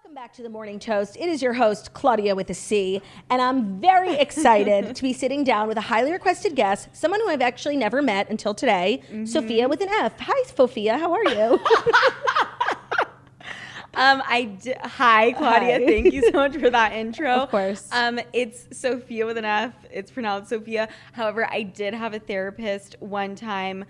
Welcome back to the Morning Toast. It is your host, Claudia with a C, and I'm very excited to be sitting down with a highly requested guest, someone who I've actually never met until today, Sofia with an F. Hi, Sofia. How are you? Hi, Claudia. Hi. Thank you so much for that intro. Of course. It's Sofia with an F. It's pronounced Sofia. However, I did have a therapist one time,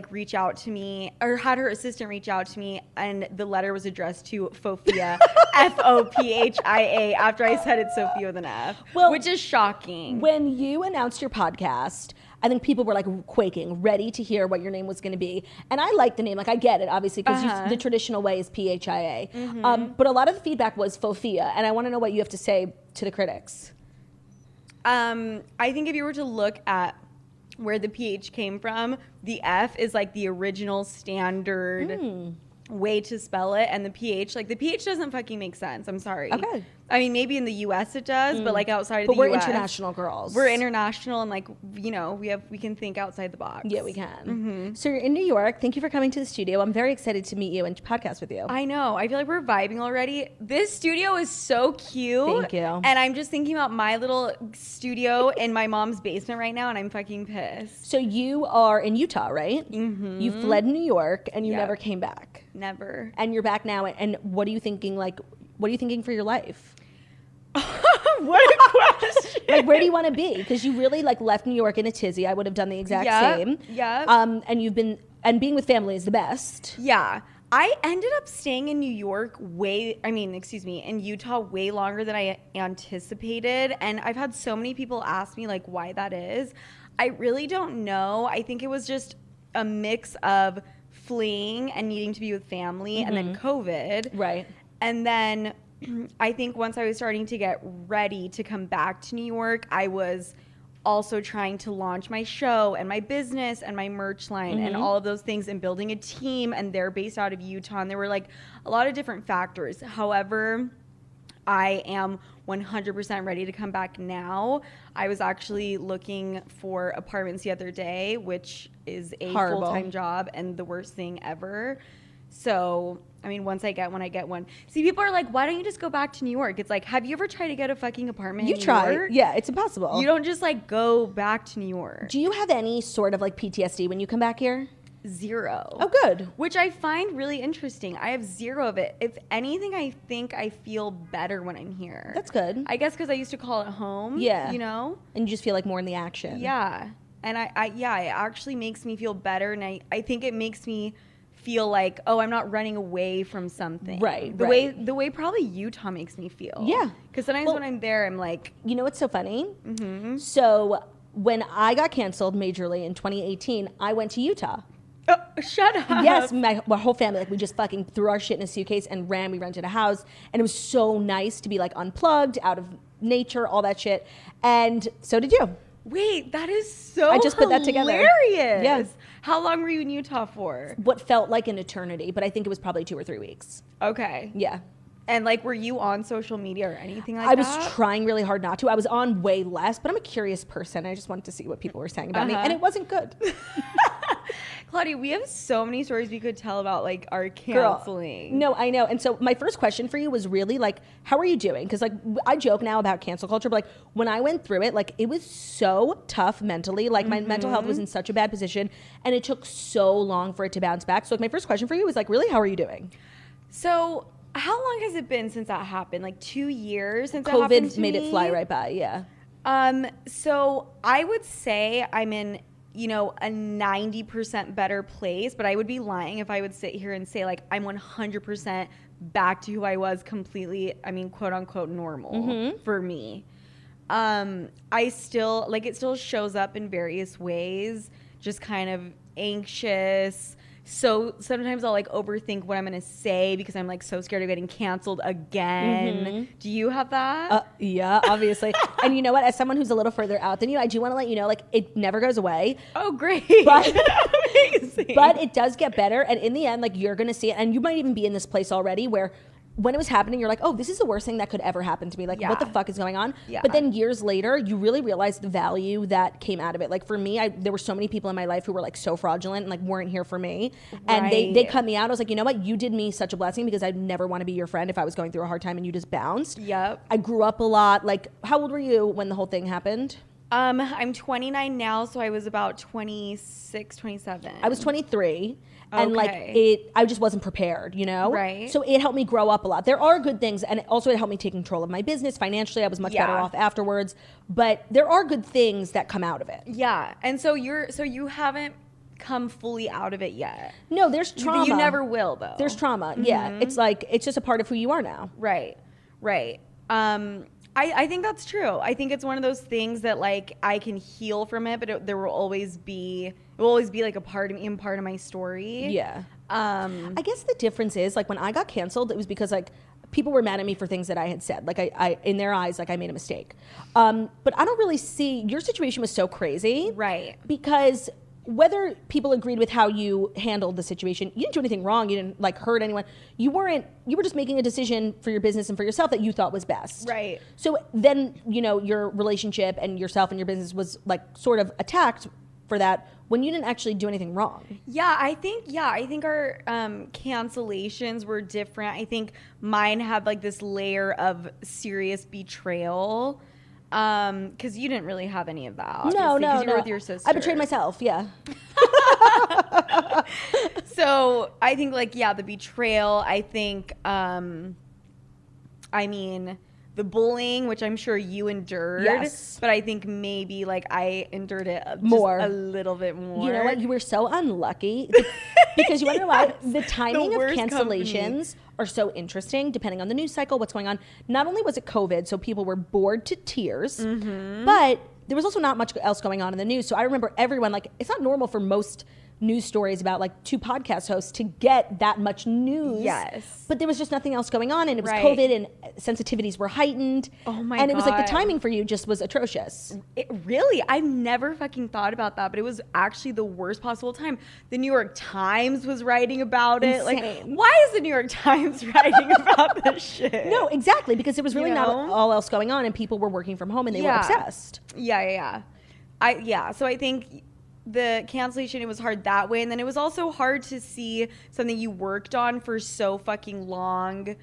reach out to me, or had her assistant reach out to me, and the letter was addressed to Fofia, Fophia, after I said it's Sofia with an F, which is shocking. When you announced your podcast, I think people were like quaking, ready to hear what your name was going to be. And I like the name. Like, I get it, obviously, because the traditional way is Phia. But a lot of the feedback was Fofia. And I want to know what you have to say to the critics. I think if you were to look at where the PH came from, the F is like the original standard way to spell it. And the PH doesn't fucking make sense. I'm sorry. Okay. I mean, maybe in the US it does, but like outside of the US. But we're international girls. We're international, and like, you know, we can think outside the box. Yeah, we can. So you're in New York. Thank you for coming to the studio. I'm very excited to meet you and podcast with you. I know. I feel like we're vibing already. This studio is so cute. Thank you. And I'm just thinking about my little studio in my mom's basement right now, and I'm fucking pissed. So you are in Utah, right? You fled New York and you Yep. never came back. Never. And you're back now. And what are you thinking? Like, what are you thinking for your life? What a question. Like, where do you want to be? Because you really like left New York in a tizzy. I would have done the exact same. Yeah. And being with family is the best. Yeah. I ended up staying in in Utah way longer than I anticipated. And I've had so many people ask me like why that is. I really don't know. I think it was just a mix of fleeing and needing to be with family and then COVID. Right. And then I think once I was starting to get ready to come back to New York, I was also trying to launch my show and my business and my merch line and all of those things and building a team, and they're based out of Utah, and there were like a lot of different factors. However, I am 100% ready to come back now. I was actually looking for apartments the other day, which is a full-time job and the worst thing ever. So, I mean, once I get one, I get one. See, people are like, why don't you just go back to New York? It's like, have you ever tried to get a fucking apartment in New York? Yeah, it's impossible. You don't just like go back to New York. Do you have any sort of like PTSD when you come back here? Zero. Oh, good. Which I find really interesting. I have zero of it. If anything, I think I feel better when I'm here. That's good. I guess because I used to call it home. Yeah. You know? And you just feel like more in the action. Yeah. And it actually makes me feel better. And I think it makes me feel like, oh, I'm not running away from something. Right. The way probably Utah makes me feel. Yeah. Because sometimes when I'm there, I'm like, you know what's so funny? So when I got canceled majorly in 2018, I went to Utah. oh, shut up. Yes, my whole family, like we just fucking threw our shit in a suitcase and ran. We rented a house, and it was so nice to be like unplugged, out of nature, all that shit. And so did you. Wait, that is so I just put that together. Hilarious. Yeah. How long were you in Utah for? What felt like an eternity, but I think it was probably 2 or 3 weeks. Okay. Yeah. And like, were you on social media or anything like I that? was trying really hard not to. I was on way less, but I'm a curious person. I just wanted to see what people were saying about me, and it wasn't good. Claudia, we have so many stories we could tell about like our canceling. Girl, no, I know. And so my first question for you was really like, how are you doing? Because like I joke now about cancel culture, but like when I went through it, like it was so tough mentally. Like my mental health was in such a bad position, and it took so long for it to bounce back. So like my first question for you was like, really, how are you doing? So how long has it been since that happened? Like 2 years since that happened to COVID made me? it fly right by. Yeah. So I would say I'm in, you know, a 90% better place, but I would be lying if I would sit here and say like I'm 100% back to who I was completely, I mean, quote unquote normal for me. I still, like, it still shows up in various ways, just kind of anxious. So sometimes I'll like overthink what I'm going to say because I'm like so scared of getting canceled again. Do you have that? Yeah, obviously. And you know what? As someone who's a little further out than you, I do want to let you know, like, it never goes away. Oh, great. But, amazing. But it does get better. And in the end, like, you're going to see it. And you might even be in this place already where when it was happening, you're like, oh, this is the worst thing that could ever happen to me. Like, what the fuck is going on? Yeah. But then years later, you really realize the value that came out of it. Like for me, there were so many people in my life who were like so fraudulent and like weren't here for me. And they cut me out. I was like, you know what? You did me such a blessing because I'd never want to be your friend if I was going through a hard time and you just bounced. Yep. I grew up a lot. Like, how old were you when the whole thing happened? I'm 29 now, so I was about 26, 27. I was 23. And like I just wasn't prepared, you know? Right. So it helped me grow up a lot. There are good things, and also it helped me take control of my business. Financially, I was much better off afterwards. But there are good things that come out of it. Yeah. And so you haven't come fully out of it yet. No, there's trauma. You never will, though. There's trauma. Yeah. It's like, it's just a part of who you are now. Right. I think that's true. I think it's one of those things that like I can heal from it, but there will always be like a part of me and part of my story. Yeah. I guess the difference is like when I got canceled, it was because like people were mad at me for things that I had said. Like I in their eyes, like I made a mistake. But I don't really see, your situation was so crazy. Right. Because whether people agreed with how you handled the situation, you didn't do anything wrong. You didn't like hurt anyone. You were just making a decision for your business and for yourself that you thought was best. Right. So then, you know, your relationship and yourself and your business was like sort of attacked for that when you didn't actually do anything wrong. Yeah, I think our cancellations were different. I think mine had like this layer of serious betrayal. Because you didn't really have any of that. Obviously, No. You were with your sister. I betrayed myself. Yeah. So I think like, the betrayal, I think, the bullying, which I'm sure you endured. Yes. But I think maybe like I endured it more. A little bit more. You know what? You were so unlucky because you want to know why? The timing of cancellations are so interesting depending on the news cycle, what's going on. Not only was it COVID, so people were bored to tears, but there was also not much else going on in the news. So I remember everyone, like, it's not normal for most news stories about like 2 podcast hosts to get that much news. Yes. But there was just nothing else going on, and it was COVID, and sensitivities were heightened. Oh my And it was like God. the timing for you just was atrocious. Really? I've never fucking thought about that, but it was actually the worst possible time. The New York Times was writing about it. Insane. Like, why is the New York Times writing about this shit? No, exactly, because there was really not all else going on, and people were working from home, and they were obsessed. Yeah. So I think the cancellation, it was hard that way, and then it was also hard to see something you worked on for so fucking long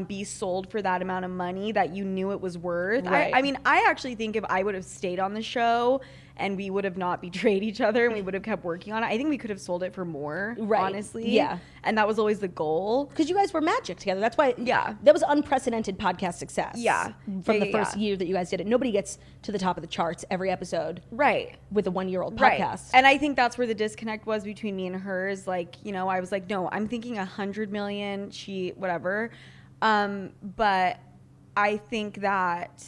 be sold for that amount of money that you knew it was worth. Right. I mean, I actually think if I would have stayed on the show and we would have not betrayed each other and we would have kept working on it, I think we could have sold it for more, honestly. Yeah. And that was always the goal. Because you guys were magic together. That's why, that was unprecedented podcast success. Yeah. From the first year that you guys did it. Nobody gets to the top of the charts every episode. Right. With a 1-year-old podcast. Right. And I think that's where the disconnect was between me and her is like, you know, I was like, no, I'm thinking 100 million, whatever. But I think that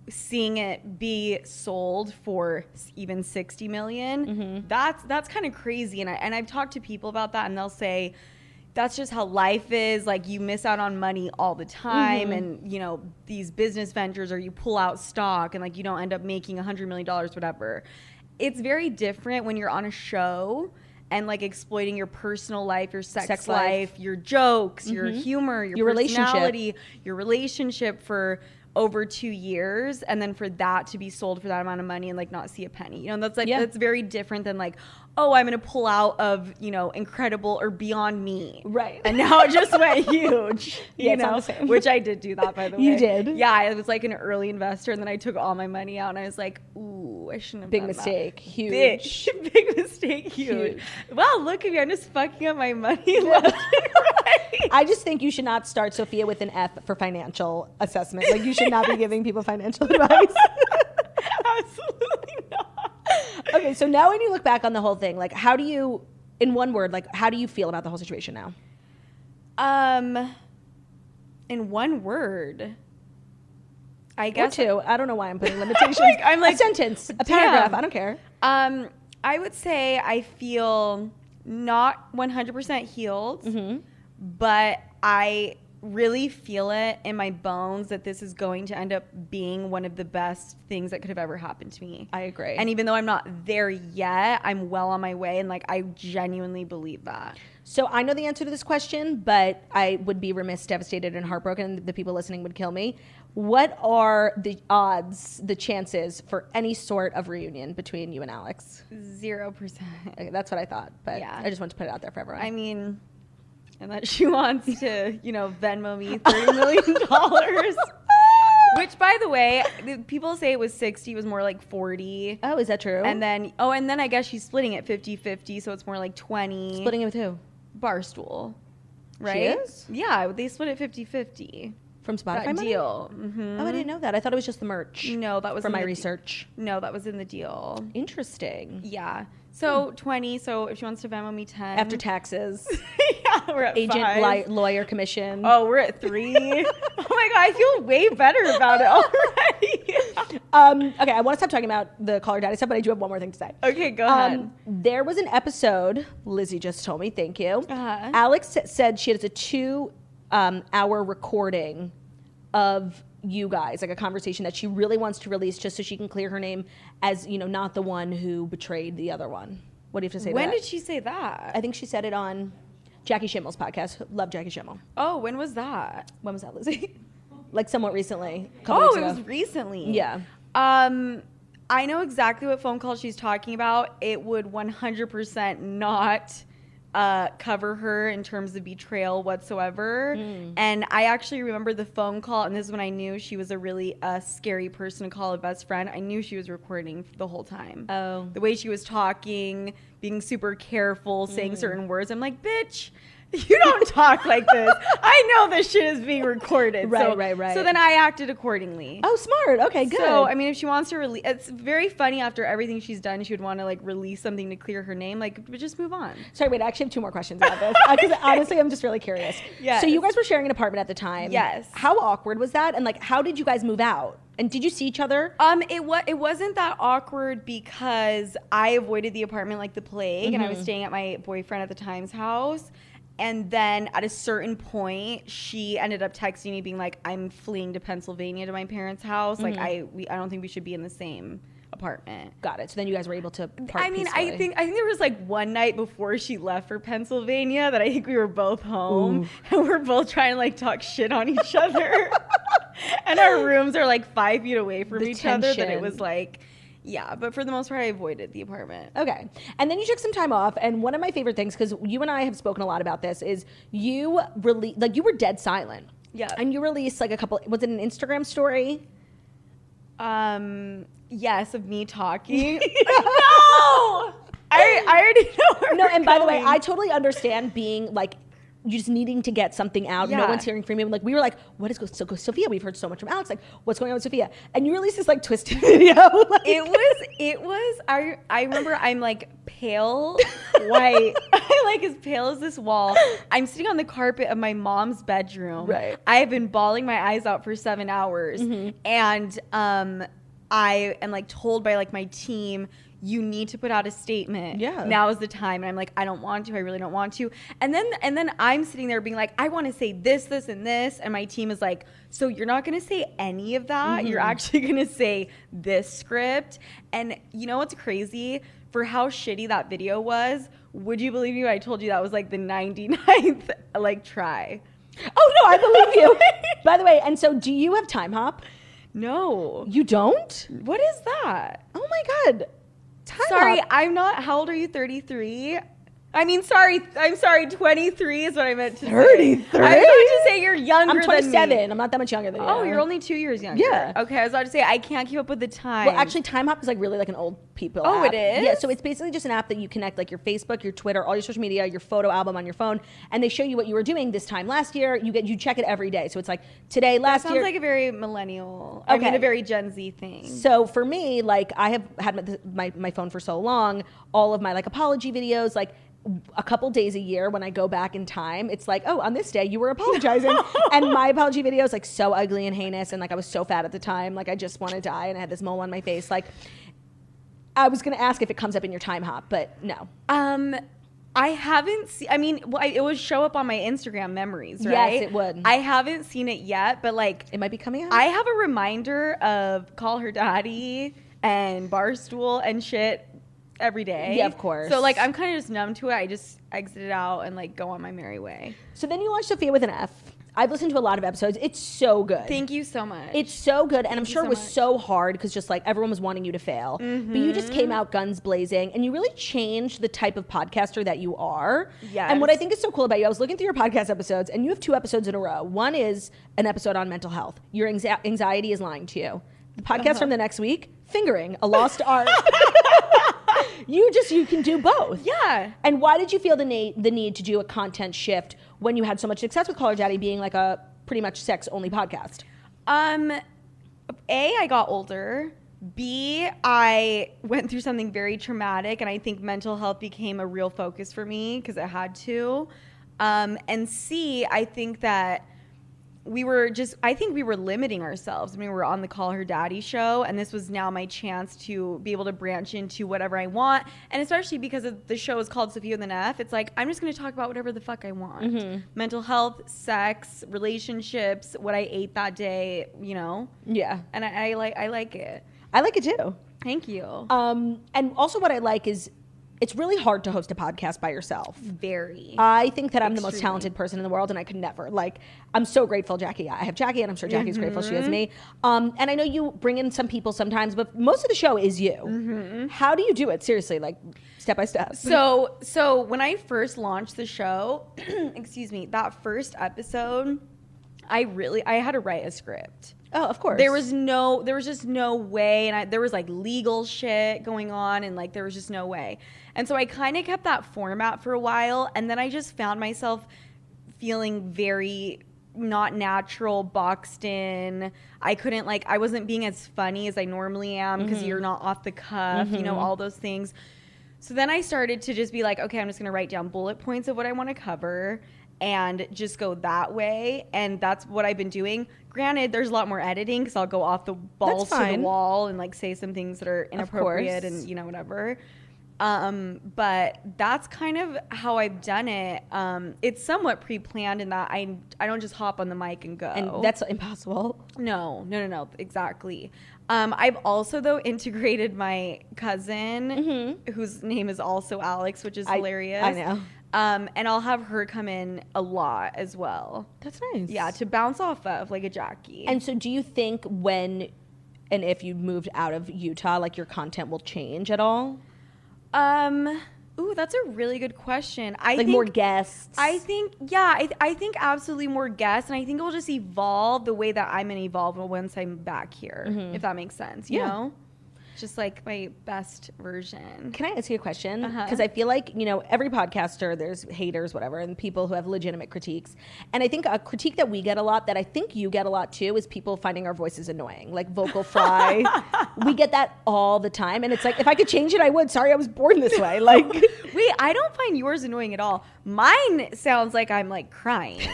seeing it be sold for even 60 million, that's kind of crazy. And I've talked to people about that, and they'll say that's just how life is. Like, you miss out on money all the time, and you know, these business ventures, or you pull out stock and like you don't end up making $100 million, whatever. It's very different when you're on a show and like exploiting your personal life, your sex life, your jokes, your humor, your personality, your relationship for over 2 years, and then for that to be sold for that amount of money and like not see a penny. You know, that's like that's very different than like, oh, I'm gonna pull out of, you know, Incredible or Beyond Me. Right. And now it just went huge. You know, which I did do that, by the way. You did? Yeah, I was like an early investor, and then I took all my money out, and I was like, ooh, I shouldn't have Big done mistake. That. Huge. Big mistake. Huge. Wow, look at me. I'm just fucking up my money left and right. I just think you should not start Sophia with an F for financial assessment. Like, you should not be giving people financial advice. Absolutely not. Okay, so now when you look back on the whole thing, like, how do you, in one word, like, how do you feel about the whole situation now? In one word, I guess. Or 2. I don't know why I'm putting limitations. I'm like a sentence, a paragraph. I don't care. I would say I feel not 100% healed, but I really feel it in my bones that this is going to end up being one of the best things that could have ever happened to me. I agree. And even though I'm not there yet, I'm well on my way, and like I genuinely believe that. So I know the answer to this question, but I would be remiss, devastated, and heartbroken. The people listening would kill me. What are the odds, the chances for any sort of reunion between you and Alex? 0%. Okay, that's what I thought, but Yeah. I just want to put it out there for everyone. I mean, unless she wants to, Venmo me $30 million. Which, by the way, people say it was 60, it was more like 40. Oh, is that true? And then I guess she's splitting it 50-50, so it's more like 20. Splitting it with who? Barstool. Right? She is? Yeah, they split it 50-50. From Spotify That money? deal. Mm-hmm. Oh, I didn't know that. I thought it was just the merch. No, that was for in my the research. No, that was in the deal. Interesting. Yeah. So 20. So if she wants to Venmo me 10. After taxes, yeah, we're at agent, 5. lawyer commission. Oh, we're at 3. Oh my God, I feel way better about it already. Okay, I want to stop talking about the Call Her Daddy stuff, but I do have one more thing to say. Okay, go ahead. There was an episode, Lizzie just told me, thank you. Uh-huh. Alex said she has a 2-hour recording of you guys, like a conversation that she really wants to release just so she can clear her name as, not the one who betrayed the other one. What do you have to say to that? When did she say that? I think she said it on Jackie Schimmel's podcast. Love Jackie Schimmel. Oh, when was that? When was that, Lizzie? Like somewhat recently. A couple weeks It ago. was recently. Yeah. I know exactly what phone call she's talking about. It would 100% not cover her in terms of betrayal whatsoever. And I actually remember the phone call, and this is when I knew she was a really scary person to call a best friend. I knew she was recording the whole time. Oh. The way she was talking, being super careful, saying certain words. I'm like, bitch, you don't talk like this. I know this shit is being recorded. Right. So then I acted accordingly. Oh, smart. Okay, good. So, I mean, if she wants to release, it's very funny after everything she's done, she would want to like release something to clear her name. Like, but just move on. Sorry, wait, I actually have 2 more questions about this. Because honestly, I'm just really curious. Yes. So you guys were sharing an apartment at the time. Yes. How awkward was that? And like, how did you guys move out? And did you see each other? It wasn't that awkward because I avoided the apartment like the plague, and I was staying at my boyfriend at the time's house. And then at a certain point, she ended up texting me being like, I'm fleeing to Pennsylvania to my parents' house. Like, I don't think we should be in the same apartment. Got it. So then you guys were able to part I mean, peacefully. I think there was like one night before she left for Pennsylvania that I think we were both home and we're both trying to like talk shit on each other. And our rooms are like 5 feet away from each other. That it was like, yeah, but for the most part, I avoided the apartment. Okay. And then you took some time off. And one of my favorite things, because you and I have spoken a lot about this, is you you were dead silent. Yeah. And you released like a couple, was it an Instagram story? Yes, of me talking. No! I already know where No, we're and by the way, going. I totally understand being like, you just needing to get something out. No Yeah. one's hearing from you. Like, we were like, what is Sophia? We've heard so much from Alex. Like, what's going on with Sophia? And you released this like twisted video. Like, It was, I remember I'm like pale white. I'm like as pale as this wall. I'm sitting on the carpet of my mom's bedroom. Right. I have been bawling my eyes out for 7 hours. And I am like told by like my team, you need to put out a statement. Yeah. Now is the time. And I'm like, I don't want to. I really don't want to. And then I'm sitting there being like, I want to say this, this, and this. And my team is like, so you're not going to say any of that. You're actually going to say this script. And you know what's crazy? For how shitty that video was, would you believe me when I told you that was like the 99th like try? oh no, I believe you. By the way, and so do you have Time Hop? No. You don't? What is that? Oh my God. Time Sorry, Hop. I'm not. How old are you? 33? I mean, sorry. I'm sorry. 23 is what I meant to say. 33? I was about to say you're younger I'm 27. than me. I'm not that much younger than you. Oh, you're only 2 years younger. Yeah. Okay, I was about to say I can't keep up with the time. Well, actually, Time Hop is like really like an old people Oh, app. it is? Yeah, so it's basically just an app that you connect like your Facebook, your Twitter, all your social media, your photo album on your phone, and they show you what you were doing this time last year. You check it every day. So it's like today, last sounds year. like a very millennial. I mean, Okay. a very Gen Z thing. So for me, like I have had my phone for so long, all of my like apology videos, like a couple days a year when I go back in time, it's like, oh, on this day you were apologizing. And my apology video is like so ugly and heinous. And like I was so fat at the time, like I just want to die. And I had this mole on my face. Like I was going to ask if it comes up in your Time Hop, but no. I haven't seen. I mean, it would show up on my Instagram memories, right? Yes, it would. I haven't seen it yet, but like, it might be coming out. I have a reminder of Call Her Daddy and Barstool and shit every day. Yeah, of course. So like, I'm kind of just numb to it. I just exit it out and like go on my merry way. So then you launched Sofia with an F. I've listened to a lot of episodes. It's so good. Thank you so much. It's so good. And I'm sure it was so hard because just like everyone was wanting you to fail. But you just came out guns blazing and you really changed the type of podcaster that you are. Yes. And what I think is so cool about you, I was looking through your podcast episodes and you have 2 episodes in a row. One is an episode on mental health. Your anxiety is lying to you. The podcast from the next week, fingering, a lost art. You can do both. Yeah. And why did you feel the need to do a content shift when you had so much success with Call Her Daddy being like a pretty much sex only podcast? A, I got older. B, I went through something very traumatic, and I think mental health became a real focus for me because it had to. And C, I think that we were limiting ourselves. I mean, we were on the Call Her Daddy show, and this was now my chance to be able to branch into whatever I want. And especially because the show is called Sofia with an F, it's like, I'm just going to talk about whatever the fuck I want. Mental health, sex, relationships, what I ate that day, you know? Yeah. And I like it. I like it too. Thank you. And also what I like is it's really hard to host a podcast by yourself. Very. I think that I'm the most talented person in the world and I could never. Like, I'm so grateful, Jackie. I have Jackie and I'm sure Jackie's grateful she has me. And I know you bring in some people sometimes, but most of the show is you. How do you do it? Seriously, like step by step. So when I first launched the show, excuse me, that first episode, I had to write a script. Oh, of course. There was just no way. And there was like legal shit going on and like, there was just no way. And so I kind of kept that format for a while. And then I just found myself feeling very not natural, boxed in. I wasn't being as funny as I normally am because you're not off the cuff, you know, all those things. So then I started to just be like, okay, I'm just going to write down bullet points of what I want to cover and just go that way. And that's what I've been doing. Granted, there's a lot more editing because I'll go off the balls to the wall and like say some things that are inappropriate and, you know, whatever. But that's kind of how I've done it. It's somewhat pre-planned in that I don't just hop on the mic and go. And that's impossible. No, exactly. I've also, though, integrated my cousin, whose name is also Alex, which is hilarious. I know. And I'll have her come in a lot as well. That's nice. Yeah, to bounce off of, like a Jackie. And so do you think when and if you moved out of Utah, like your content will change at all? Ooh, that's a really good question. I think more guests. I think, yeah, I think absolutely more guests. And I think it will just evolve the way that I'm going to evolve once I'm back here, if that makes sense, you know? Just like my best version. Can I ask you a question? Because I feel like, you know, every podcaster, there's haters, whatever, and people who have legitimate critiques. And I think a critique that we get a lot, that I think you get a lot too, is people finding our voices annoying, like vocal fry. We get that all the time. And it's like, if I could change it, I would. Sorry, I was born this way. Like, wait, I don't find yours annoying at all. Mine sounds like I'm like crying.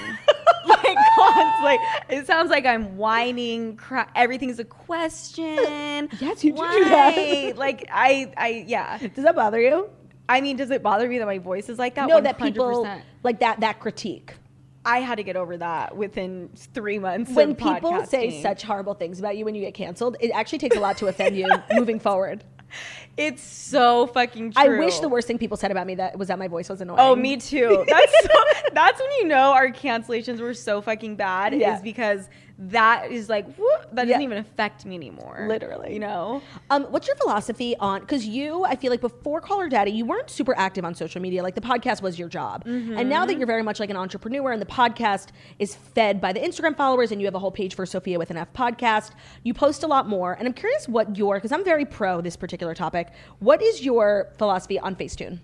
Like, it sounds like I'm whining, everything's a question. Yes, you do that. Like, yeah. Does that bother you? I mean, does it bother me that my voice is like that? No, 100%. that people, like that critique. I had to get over that within 3 months when of people podcasting. say such horrible things about you when you get canceled, it actually takes a lot to offend you moving forward. It's so fucking true. I wish the worst thing people said about me was that my voice was annoying. Oh, me too. That's when you know our cancellations were so fucking bad, is because that is like, whoop, that doesn't even affect me anymore. Literally. You know? What's your philosophy on, because I feel like before Call Her Daddy, you weren't super active on social media. Like the podcast was your job. And now that you're very much like an entrepreneur and the podcast is fed by the Instagram followers and you have a whole page for Sofia with an F podcast, you post a lot more. And I'm curious what because I'm very pro this particular topic. What is your philosophy on Facetune?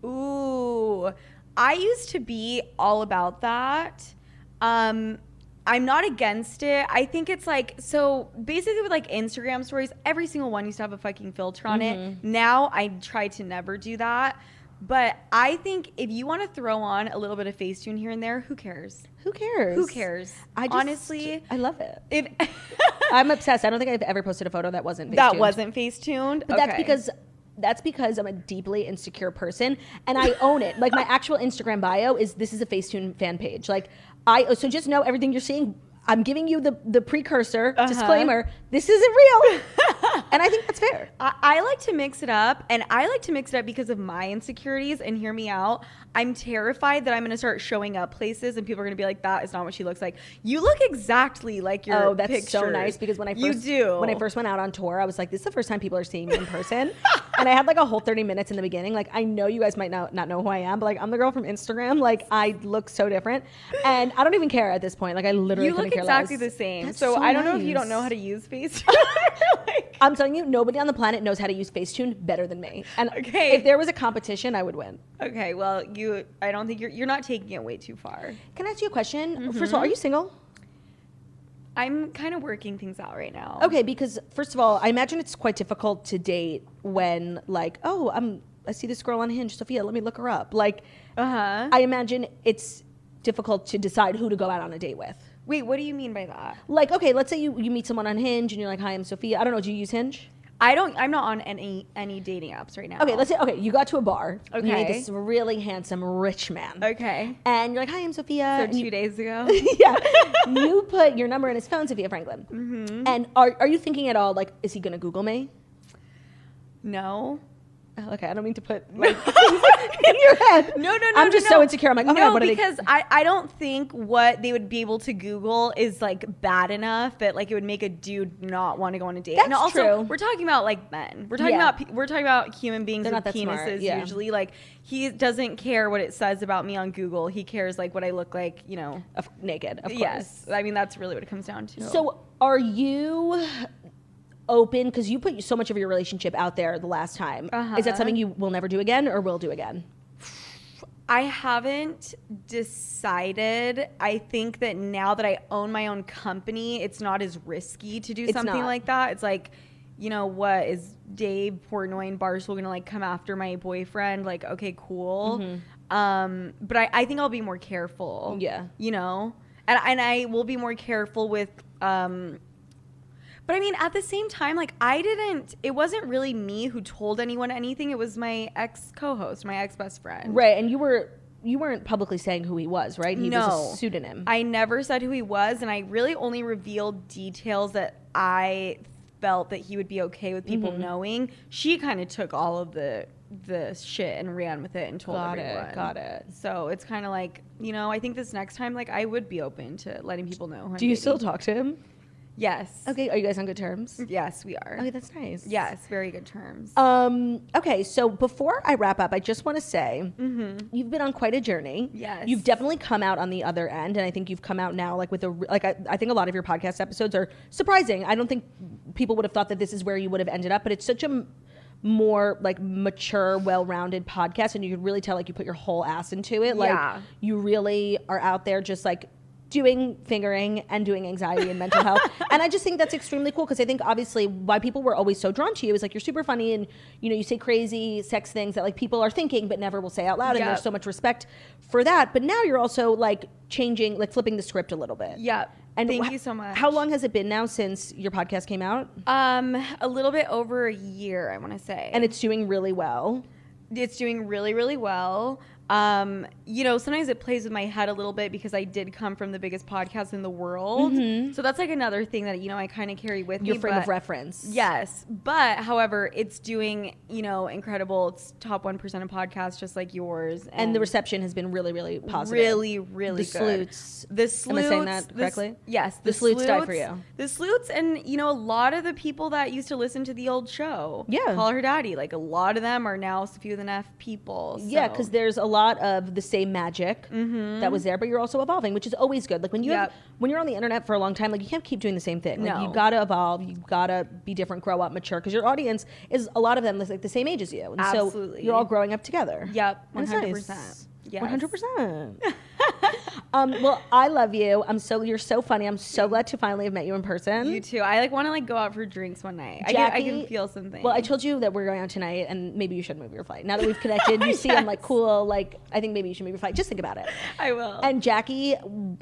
Ooh, I used to be all about that. I'm not against it. I think it's like, so basically with like Instagram stories, every single one used to have a fucking filter on it. Now I try to never do that. But I think if you want to throw on a little bit of Facetune here and there, who cares? Who cares? Who cares? Honestly, I love it. I'm obsessed. I don't think I've ever posted a photo that wasn't Facetuned. That wasn't Facetuned? But that's because that's because I'm a deeply insecure person and I own it. Like my actual Instagram bio is, this is a Facetune fan page. Like so just know everything you're seeing, I'm giving you the precursor, disclaimer, this isn't real. And I think that's fair. I like to mix it up, and I like to mix it up because of my insecurities, and hear me out. I'm terrified that I'm going to start showing up places and people are going to be like, that is not what she looks like. You look exactly like your that's pictures. so nice, because when I first went out on tour, I was like, this is the first time people are seeing me in person. And I had like a whole 30 minutes in the beginning. Like, I know you guys might not know who I am, but like, I'm the girl from Instagram. Like, I look so different. And I don't even care at this point. Like, I literally couldn't care less. You look exactly the same. So I don't know if you don't know how to use Facetune. I'm telling you, nobody on the planet knows how to use Facetune better than me. And if there was a competition, I would win. Okay, well, I don't think you're not taking it way too far. Can I ask you a question? First of all, are you single? I'm kind of working things out right now. Okay, because first of all, I imagine it's quite difficult to date when like, I see this girl on Hinge, Sofia, let me look her up. Like, I imagine it's difficult to decide who to go out on a date with. Wait, what do you mean by that? Like, okay, let's say you meet someone on Hinge and you're like, hi, I'm Sofia. I don't know, do you use Hinge? I'm not on any dating apps right now. Okay, let's say, you got to a bar. Okay. You meet this really handsome, rich man. Okay. And you're like, hi, I'm Sofia. So 2 days ago? Yeah. You put your number in his phone, Sofia Franklyn. Mm-hmm. And are you thinking at all, like, is he going to Google me? No. Oh, okay, I don't mean to put like in your head. No. I'm just so insecure. I'm like, oh my God, what are they? Because I don't think what they would be able to Google is like bad enough that like it would make a dude not want to go on a date. That's and also, true. We're talking about like men. We're talking about human beings with penises. Usually, like he doesn't care what it says about me on Google. He cares like what I look like. You know, naked. Of course. Yes, I mean that's really what it comes down to. So, are you open, because you put so much of your relationship out there the last time, is that something you will never do again or will do again? I haven't decided. I think that now that I own my own company, it's not as risky to do something like that. It's like, you know, what is Dave Portnoy and Barstool gonna like come after my boyfriend? Like, okay, cool. But I think I'll be more careful. Yeah. You know? And I will be more careful with but I mean, at the same time, like it wasn't really me who told anyone anything. It was my ex-co-host, my ex-best friend. Right. And you weren't publicly saying who he was, right? He was a pseudonym. I never said who he was. And I really only revealed details that I felt that he would be okay with people knowing. She kind of took all of the shit and ran with it and told everyone. Got it. So it's kind of like, you know, I think this next time, like I would be open to letting people know. Do you still talk to him? Yes. Okay. Are you guys on good terms? Yes, we are. Okay, that's nice. Yes, very good terms. Okay, so before I wrap up, I just want to say you've been on quite a journey. Yes. You've definitely come out on the other end, and I think you've come out now like with I think a lot of your podcast episodes are surprising. I don't think people would have thought that this is where you would have ended up, but it's such a more like mature, well-rounded podcast, and you could really tell like you put your whole ass into it. Like you really are out there just like doing fingering and doing anxiety and mental health. And I just think that's extremely cool, because I think obviously why people were always so drawn to you is like you're super funny and you know you say crazy sex things that like people are thinking but never will say out loud, and there's so much respect for that. But now you're also like changing, like flipping the script a little bit. Yeah. And thank you so much. How long has it been now since your podcast came out? A little bit over a year, I want to say. And it's doing really well. It's doing really, really well. You know, sometimes it plays with my head a little bit because I did come from the biggest podcast in the world. So that's like another thing that, you know, I kind of carry with me. Your frame of reference. Yes. But however, it's doing, you know, incredible. It's top 1% of podcasts just like yours. And the reception has been really, really positive. Really, really good. The sleuts. Am I saying that correctly? Yes. The sleuts die for you. The sleuts, and, you know, a lot of the people that used to listen to the old show. Yeah. Call Her Daddy. Like a lot of them are now Sophia with an F people. So. Yeah, because there's a lot of the same magic that was there, but you're also evolving, which is always good. Like when when you're on the internet for a long time, like you can't keep doing the same thing. Like you gotta evolve, you gotta be different, grow up, mature, because your audience is a lot of them is like the same age as you, and so you're all growing up together. Yep, 100%. Nice. Yes. 100%. Well, I love you. You're so funny. I'm so glad to finally have met you in person. You too. I want to go out for drinks one night. Jackie, I can feel something. Well, I told you that we're going out tonight, and maybe you should move your flight. Now that we've connected, you see I'm cool. I think maybe you should move your flight. Just think about it. I will. And Jackie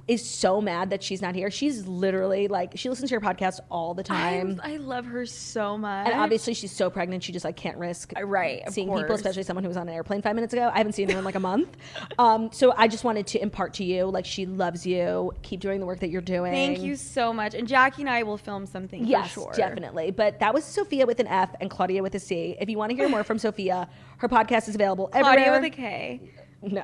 is so mad that she's not here. She's literally she listens to your podcast all the time. I love her so much. And obviously she's so pregnant, she just can't risk seeing people, especially someone who was on an airplane 5 minutes ago. I haven't seen her in a month. So I just wanted to impart to you, she loves you. Keep doing the work that you're doing. Thank you so much. And Jackie and I will film something for sure. Yes, definitely. But that was Sofia with an F and Claudia with a C. If you want to hear more from Sofia, her podcast is available everywhere. Claudia with a K. No.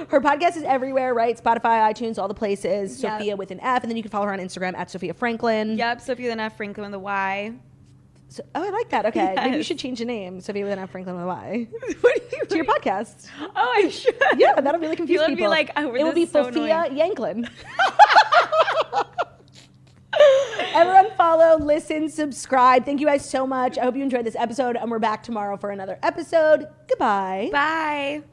Her podcast is everywhere, right? Spotify, iTunes, all the places. Yep. Sofia with an F. And then you can follow her on Instagram at Sofia Franklyn. Yep, Sofia with an F, Franklyn with a Y. So, I like that. Okay. Yes. Maybe you should change the name. Sofia with an F, Franklyn with a Y. What are you to your podcast. Oh, I should. Yeah, that'll really confuse people. It would be Sofia Yanklin. Everyone follow, listen, subscribe. Thank you guys so much. I hope you enjoyed this episode, and we're back tomorrow for another episode. Goodbye. Bye.